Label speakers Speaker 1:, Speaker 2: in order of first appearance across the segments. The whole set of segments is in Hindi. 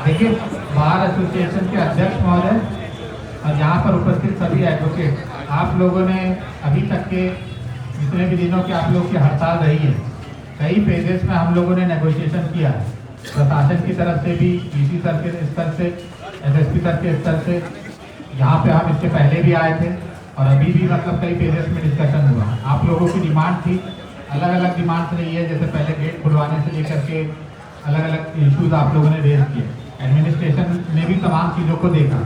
Speaker 1: देखिए, बार एसोसिएशन के अध्यक्ष महोदय और यहाँ पर उपस्थित सभी एडवोकेट, आप लोगों ने अभी तक के जितने भी दिनों की आप लोग की हड़ताल रही है, कई फेजेस में हम लोगों ने नेगोशिएशन किया है, प्रशासन की तरफ से भी, डीसी सर के स्तर से, एसएसपी सर के स्तर से। यहाँ पे हम इससे पहले भी आए थे और अभी भी मतलब कई फेजेस में डिस्कशन हुआ। आप लोगों की डिमांड थी, अलग अलग डिमांड्स रही है, जैसे पहले गेट खुलवाने से लेकर के अलग अलग इश्यूज आप लोगों ने रेज किए। एडमिनिस्ट्रेशन ने भी तमाम चीज़ों को देखा।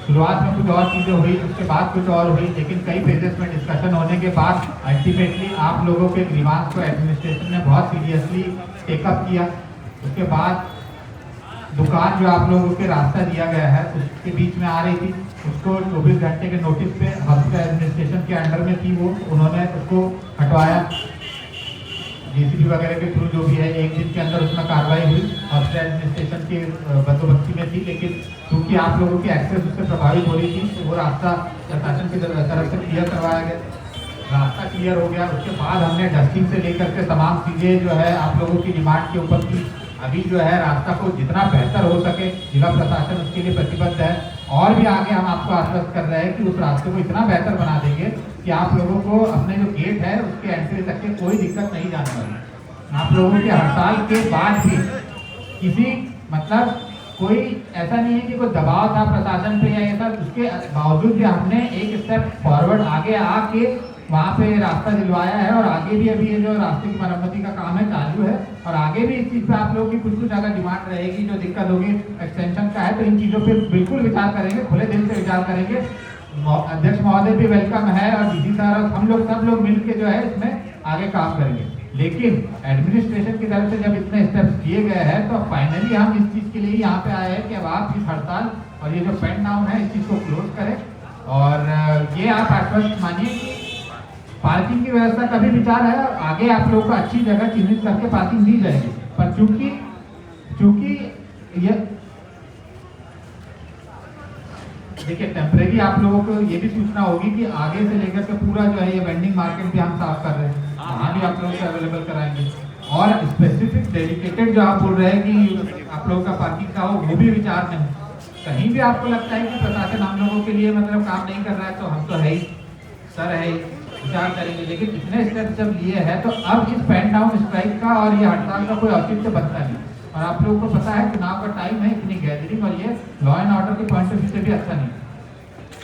Speaker 1: शुरुआत में कुछ और चीज़ें हुई, उसके बाद कुछ और हुई, लेकिन कई फेजेस में डिस्कशन होने के बाद अल्टीमेटली आप लोगों के ग्रीवांस को एडमिनिस्ट्रेशन ने बहुत सीरियसली टेकअप किया। उसके बाद दुकान जो आप लोगों के रास्ता दिया गया है उसके बीच में आ रही थी, उसको 24 घंटे के नोटिस पे हॉस्पिटल एडमिनिस्ट्रेशन के अंडर में थी, वो उन्होंने उसको हटवाया जेसीबी वगैरह के थ्रू, जो भी है 1 दिन के अंदर उसमें कार्रवाई हुई। हॉस्पिटल एडमिनिस्ट्रेशन की बंदोबस्ती में थी, लेकिन क्योंकि आप लोगों की एक्सेस उससे प्रभावित हो रही थी तो वो रास्ता प्रशासन की तरफ से क्लियर करवाया गया। रास्ता क्लियर हो गया, उसके बाद हमने डस्टिंग से लेकर के तमाम चीज़ें जो है आप लोगों की डिमांड के ऊपर की। अभी जो है रास्ता को जितना बेहतर हो सके जिला प्रशासन उसके लिए प्रतिबद्ध है, और भी आगे हम आपको आश्वस्त कर रहे हैं कि उस रास्ते को इतना बेहतर बना देंगे कि आप लोगों को अपने जो गेट है उसके एंट्री तक के कोई दिक्कत नहीं जाने वाली। आप लोगों की हड़ताल के बाद भी किसी मतलब कोई ऐसा नहीं है कि कोई दबाव था प्रशासन पे या ऐसा, उसके बावजूद भी हमने एक स्टेप फॉरवर्ड आगे आके वहाँ पे रास्ता दिलवाया है, और आगे भी अभी ये जो रास्ते की मरम्मती का काम है चालू है, और आगे भी इस चीज़ पे आप लोगों की कुछ अगर डिमांड रहेगी, जो दिक्कत होगी एक्सटेंशन का है, तो इन चीज़ों पे बिल्कुल विचार करेंगे, खुले दिल से विचार करेंगे। अध्यक्ष महोदय भी वेलकम है और डीसी सर और हम लोग सब लोग मिलकर जो है इसमें आगे काम करेंगे। लेकिन एडमिनिस्ट्रेशन की तरफ से जब इतने स्टेप्स किए गए हैं तो फाइनली हम इस चीज़ के लिए यहाँ पे आए हैं कि अब आप इस हड़ताल और ये जो पेन डाउन है इस चीज़ को क्लोज करें, और ये आप आश्वस्त मानिए कि पार्किंग की व्यवस्था का भी विचार है, और आगे आप लोगों को अच्छी जगह चिन्हित करके पार्किंग दी जाएगी। पर चूंकि ये देखिए टेम्परेरी आप लोगों को ये भी सूचना होगी कि आगे से लेकर के पूरा जो है ये वेंडिंग मार्केट भी हम साफ कर रहे हैं, वहाँ भी आप लोगों को अवेलेबल कराएंगे। और स्पेसिफिक डेडिकेटेड जो आप बोल रहे हैं कि आप लोगों का पार्किंग का हो, वो भी विचार नहीं। कहीं भी आपको लगता है कि प्रशासन हम लोगों के लिए मतलब काम नहीं कर रहा है, तो हम तो है ही, सर है ही, विचार करेंगे। लेकिन इतने स्टेप जब लिए हैं तो अब इस पेन डाउन स्ट्राइक का और ये हड़ताल का कोई औचित्य बनता नहीं। और आप लोगों को पता है चुनाव का टाइम है, इतनी गैदरिंग और ये लॉ एंड ऑर्डर के पॉइंट ऑफ व्यू से भी अच्छा नहीं।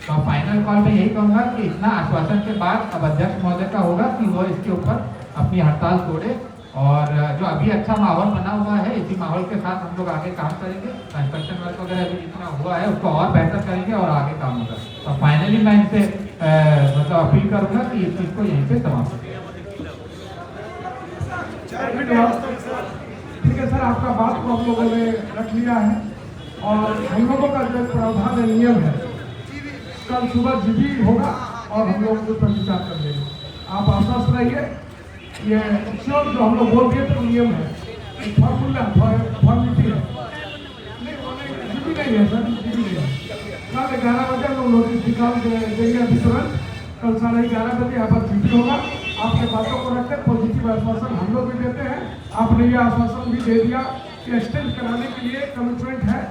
Speaker 1: तो फाइनल कॉल में यही कहूँगा कि इतना आश्वासन के बाद अब अध्यक्ष महोदय का होगा कि वो इसके ऊपर अपनी हड़ताल तोड़े, और जो अभी अच्छा माहौल बना हुआ है इसी माहौल के साथ हम लोग आगे काम करेंगे। कंस्ट्रक्शन वर्क वगैरह अभी जितना हुआ है उसको और बेहतर करेंगे और आगे काम होगा। तो फाइनली मैं इनसे मतलब अपील करूंगा कि इस चीज़ को यहीं पे समाप्त करें।
Speaker 2: ठीक है सर, आपका बात को हम लोगों ने रख लिया है, और हम लोगों का जो प्रावधान नियम है कल सुबह जीबी होगा और हम लोग उस पर विचार कर लेंगे। आप आश्वस्त रहिए, ये श्योर जो हम लोग बोल दिए तो नियम है, एक फॉर्मूला फॉर्मेलिटी है, जीबी नहीं है सर, जीबी नहीं है। कल 11 बजे हम लोग नोटिस निकाल देंगे अभी तुरंत, कल 11:30 बजे यहाँ पर जीबी होगा। आपके बातों को रखकर पॉजिटिव आश्वासन हम लोग भी देते हैं, आपने ये आश्वासन भी दे दिया कि एक्सटेंड कराने के लिए कमिटमेंट है।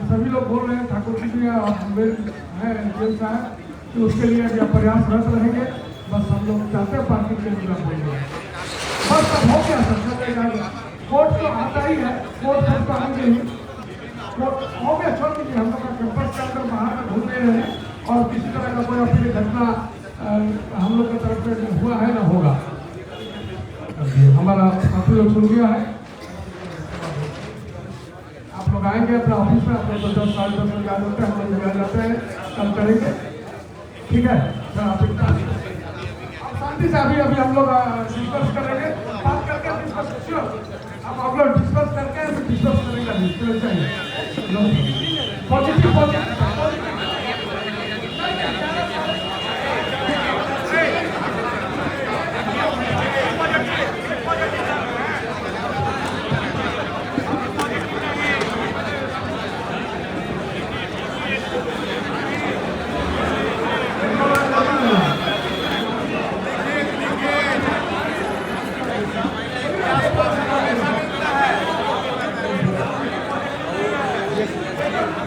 Speaker 2: सभी लोग बोल रहे हैं, ठाकुर जी भी और है जेल साहब, कि उसके लिए अभी प्रयासरत रहेंगे। बस हम लोग चाहते हैं पार्किंग के लिए होंगे, बस अब हो गया सर। कोर्ट तो आता ही है, कोर्ट तो आएंगे ही, कोर्ट हो गया, छोड़ दीजिए। हम लोग का कैंपस के अंदर बाहर में घूम रहे हैं, और किसी तरह का कोई अपनी घटना हम लोग की तरफ से हुआ है ना होगा। हमारा काफी लोग सुन गया है, आप लोग आएंगे अपना ऑफिस में, अपने 10 साढ़े 10 बजे आ जाते हैं, हम लोग जगह जाते हैं, कल करेंगे। ठीक है सर, आप शांति से अभी हम लोग डिस्कस करेंगे, बात करके डिस्कस आप लोग डिस्कस करके डिस्कस करेंगे। पॉजिटिव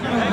Speaker 2: आकर